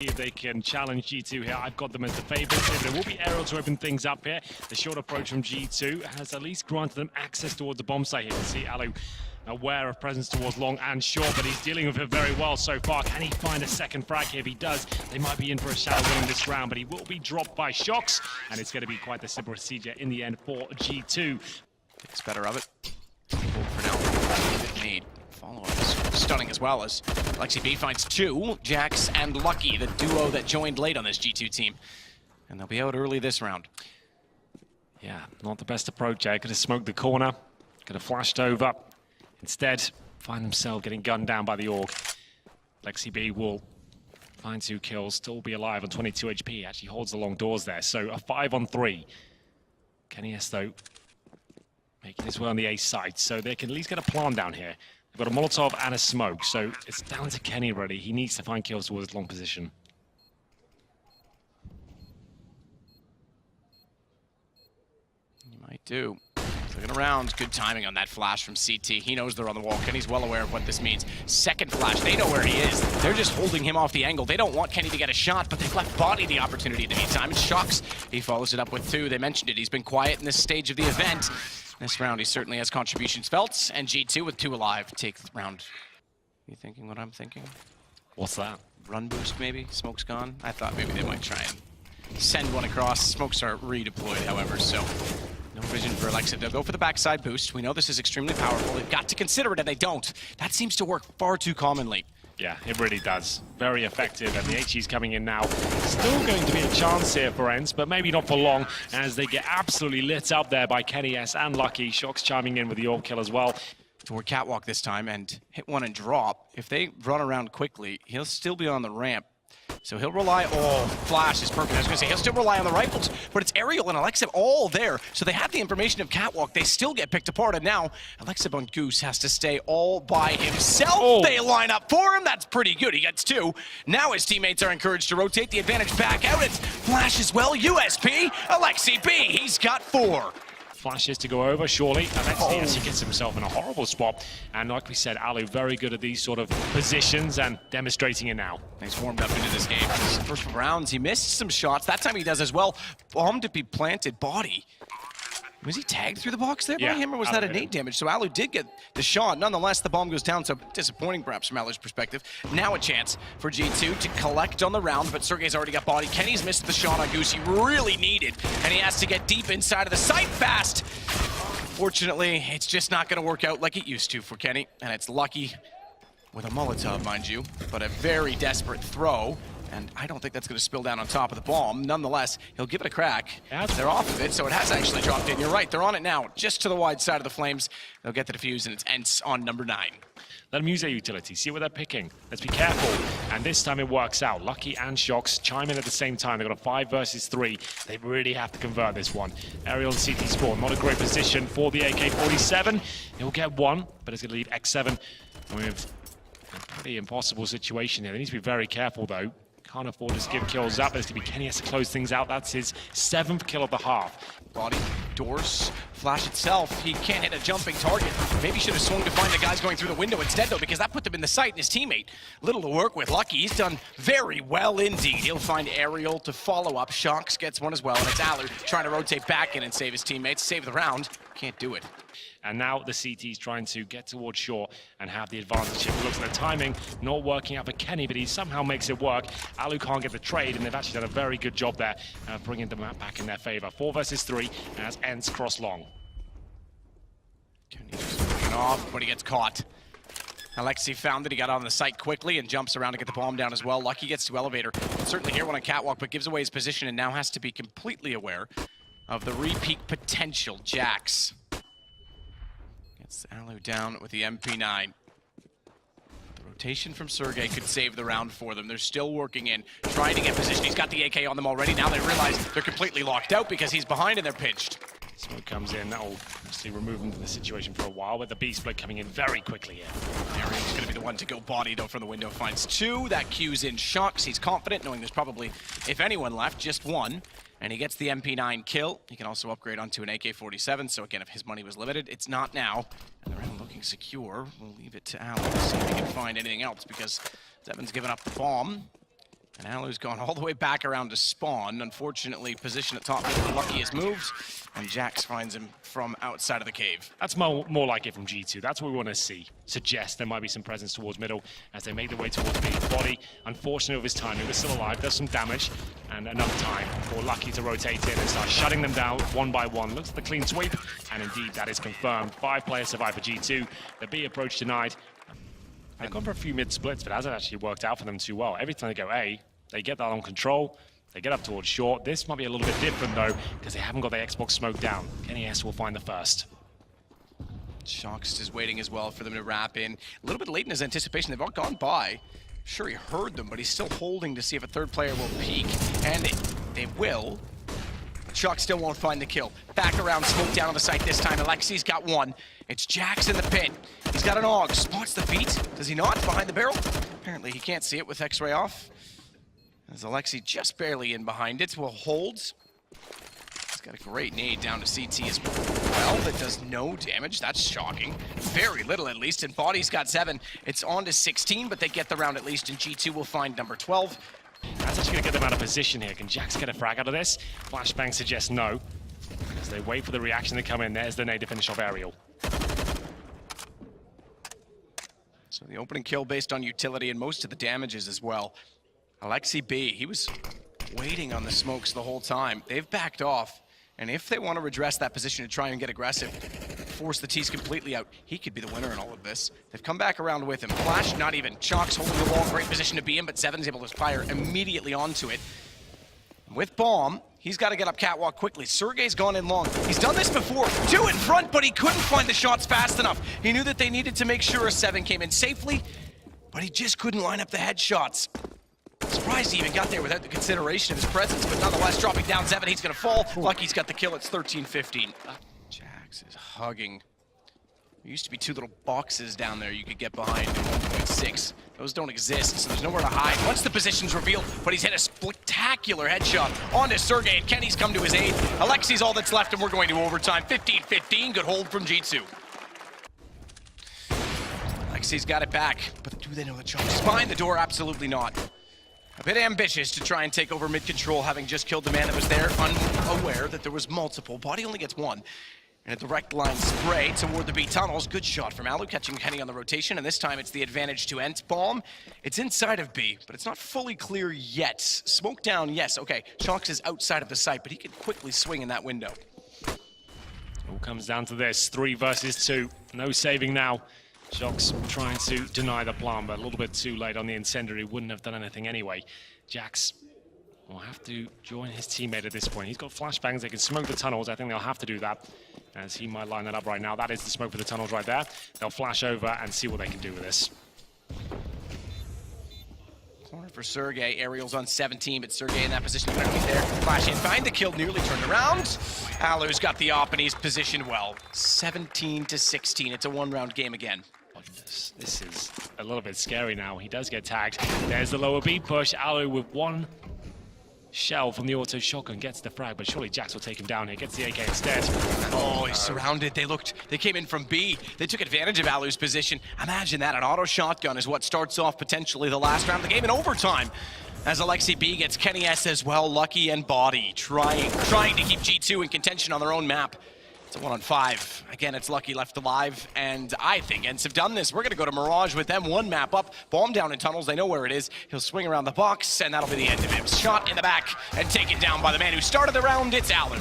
If they can challenge G2 here, I've got them as the favorites. There will be aerial to open things up here. The short approach from G2 has at least granted them access towards the bomb site here. You see Allu aware of presence towards long and short, but he's dealing with it very well so far. Can he find a second frag here? If he does, they might be in for a shadow win in this round, but he will be dropped by shox, and it's going to be quite the simple procedure in the end for G2. Thinks better of it. For now, good need. Follow-up is stunning as well as Aleksib finds two, JaCkz and Lucky, the duo that joined late on this G2 team. And they'll be out early this round. Yeah, not the best approach there. Could have smoked the corner, could have flashed over. Instead, find themselves getting gunned down by the Org. Aleksib will find 2 kills, still be alive on 22 HP. Actually holds the long doors there, so a 5-on-3. Kenny S, though, making his way on the A side, so they can at least get a plant down here. They've got a Molotov and a smoke, so it's down to Kenny really. He needs to find kills towards long position. He might do. Looking around, good timing on that flash from CT. He knows they're on the wall. Kenny's well aware of what this means. Second flash, they know where he is. They're just holding him off the angle. They don't want Kenny to get a shot, but they've left bodyy the opportunity in the meantime. It's shox. He follows it up with 2. They mentioned it. He's been quiet in this stage of the event. This round, he certainly has contributions felt, and G2 with 2 alive take the round. You thinking what I'm thinking? What's that? Run boost, maybe? Smoke's gone? I thought maybe they might try and send one across. Smokes are redeployed, however, so no vision for Aleksib. They'll go for the backside boost. We know this is extremely powerful. They've got to consider it, and they don't. That seems to work far too commonly. Yeah, it really does. Very effective, and the HE's coming in now. Still going to be a chance here for ENCE, but maybe not for long, as they get absolutely lit up there by Kenny S and Lucky. shox chiming in with the orb kill as well. Toward catwalk this time, and hit one and drop. If they run around quickly, he'll still be on the ramp. So he'll rely, oh, flash is perfect. I was gonna say, he'll still rely on the rifles, but it's aerial and Aleksib all there. So they have the information of catwalk. They still get picked apart, and now Aleksib on Goose has to stay all by himself. Oh. They line up for him. That's pretty good. He gets 2. Now his teammates are encouraged to rotate the advantage back out. It's flash as well. USP, Aleksib, he's got 4. Flashes to go over, surely. Alexi actually gets himself in a horrible spot. And like we said, Allu very good at these sort of positions and demonstrating it now. He's warmed up into this game. First rounds, he missed some shots. That time he does as well. Bomb to be planted, bodyy. Was he tagged through the box there by him, or was that a nade damage? So Allu did get the shot. Nonetheless, the bomb goes down, so disappointing perhaps from Allu's perspective. Now a chance for G2 to collect on the round, but Sergej's already got bodyy. Kenny's missed the shot on Goose he really needed, and he has to get deep inside of the site fast. Fortunately, it's just not going to work out like it used to for Kenny, and it's Lucky with a Molotov, mind you, but a very desperate throw. And I don't think that's going to spill down on top of the bomb. Nonetheless, he'll give it a crack. They're off of it, so it has actually dropped in. You're right, they're on it now, just to the wide side of the flames. They'll get the defuse, and it's ENCE on number 9. Let them use their utility, see what they're picking. Let's be careful. And this time it works out. Lucky and shox chime in at the same time. They've got a 5 versus 3. They really have to convert this one. Aerial and CT spawn, not a great position for the AK-47. He'll get 1, but it's going to leave xseveN with a pretty impossible situation here. They need to be very careful, though. Can't afford to give kills up. There's going to be Kenny has to close things out. That's his 7th kill of the half. Bodyy, doors, flash itself. He can't hit a jumping target. Maybe should have swung to find the guys going through the window instead, though, because that put them in the sight and his teammate. Little to work with. Lucky, he's done very well indeed. He'll find aerial to follow up. shox gets one as well, and it's Allu trying to rotate back in and save his teammates. Save the round. Can't do it. And now the CT's trying to get towards shore and have the advantage. If it looks at the timing, not working out for Kenny, but he somehow makes it work. Allu can't get the trade, and they've actually done a very good job there, bringing the map back in their favor. 4 versus 3 as ENCE cross long. Off, but he gets caught. Aleksi found it. He got on the site quickly and jumps around to get the bomb down as well. Lucky gets to elevator. Can certainly hear one on catwalk, but gives away his position and now has to be completely aware of the repeat potential. JaCkz gets Allu down with the MP9. The rotation from Sergej could save the round for them. They're still working in, trying to get position. He's got the AK on them already. Now they realize they're completely locked out because he's behind and they're pinched. Smoke comes in, that will obviously remove him from the situation for a while, with the B split coming in very quickly here. Ariel's going to be the one to go bodyy, though, from the window. Finds 2. That cues in shox. He's confident, knowing there's probably, if anyone left, just 1. And he gets the MP9 kill. He can also upgrade onto an AK-47, so again, if his money was limited, it's not now. And the round looking secure. We'll leave it to Allu to see if he can find anything else, because xseveN's given up the bomb. And Allu's gone all the way back around to spawn. Unfortunately, position at top, Lucky has moved, and JaCkz finds him from outside of the cave. That's more like it from G2. That's what we want to see. Suggest there might be some presence towards middle as they make their way towards B. Bodyy, unfortunately with his timing, was still alive, does some damage, and enough time for Lucky to rotate in and start shutting them down one by one. Looks at the clean sweep, and indeed that is confirmed. 5 players survive for G2. The B approach denied. They've gone for a few mid splits, but it hasn't actually worked out for them too well. Every time they go A, they get that on control. They get up towards short. This might be a little bit different though, because they haven't got the Xbox smoke down. Kenny S will find the first. shox is waiting as well for them to wrap in. A little bit late in his anticipation. They've all gone by. I'm sure he heard them, but he's still holding to see if a third player will peek. And they will. shox still won't find the kill. Back around, smoke down on the site this time. Aleksi's got one. It's JaCkz in the pit. He's got an AUG. Spots the beat. Does he not? Behind the barrel? Apparently he can't see it with X-ray off. As Aleksi just barely in behind it. Will hold. He's got a great nade down to CT as well. That does no damage. That's shocking. Very little at least. And body's got 7. It's on to 16, but they get the round at least. And G2 will find number 12. That's actually going to get them out of position here. Can JaCkz get a frag out of this? Flashbang suggests no. As they wait for the reaction to come in. There's the nade to finish off Aerial. So the opening kill based on utility and most of the damages as well. Aleksib, he was waiting on the smokes the whole time. They've backed off. And if they want to redress that position to try and get aggressive, force the T's completely out, he could be the winner in all of this. They've come back around with him. Flash, not even. shox holding the wall, great position to be in, but xseveN's able to fire immediately onto it. With bomb, he's got to get up catwalk quickly. sergej's gone in long. He's done this before. 2 in front, but he couldn't find the shots fast enough. He knew that they needed to make sure a xseveN came in safely, but he just couldn't line up the headshots. Surprised he even got there without the consideration of his presence, but nonetheless, dropping down xseveN, he's going to fall. Lucky's got the kill. It's 13-15. JaCkz is hugging. There used to be 2 little boxes down there you could get behind in 1.6. Those don't exist, so there's nowhere to hide. Once the position's revealed, but he's hit a spectacular headshot onto sergej, and Kenny's come to his aid. Aleksi's all that's left, and we're going to overtime. 15-15, good hold from G2. Aleksi's got it back, but do they know the choke? Behind the door? Absolutely not. A bit ambitious to try and take over mid-control, having just killed the man that was there, unaware that there was multiple. bodyy only gets 1. And a direct line spray toward the B tunnels. Good shot from Allu, catching Kenny on the rotation, and this time it's the advantage to ENCE. Bomb, it's inside of B, but it's not fully clear yet. Smoke down, yes, okay. shox is outside of the site, but he can quickly swing in that window. All comes down to this, 3 versus 2. No saving now. shox trying to deny the plan, but a little bit too late on the incendiary. Wouldn't have done anything anyway. JaCkz will have to join his teammate at this point. He's got flashbangs. They can smoke the tunnels. I think they'll have to do that, as he might line that up right now. That is the smoke for the tunnels right there. They'll flash over and see what they can do with this. Corner for sergej. Aerial's on 17, but sergej in that position to be there. Flash in, find the kill, nearly turned around. Allu's got the op, and he's positioned well. 17-16. It's a 1-round game again. This is a little bit scary now. He does get tagged. There's the lower B push. Allu with 1 shell from the auto shotgun gets the frag, but surely JaCkz will take him down here. Gets the AK instead. Oh, he's surrounded. They came in from B. They took advantage of Allu's position. Imagine that. An auto shotgun is what starts off potentially the last round of the game in overtime. As Aleksib gets Kenny S as well, Lucky and bodyy trying to keep G2 in contention on their own map. It's a 1-on-5. Again, it's Lucky left alive, and I think ENCE have done this. We're going to go to Mirage with them. 1 map up, bomb down in tunnels. They know where it is. He'll swing around the box, and that'll be the end of him. Shot in the back and taken down by the man who started the round. It's Allu.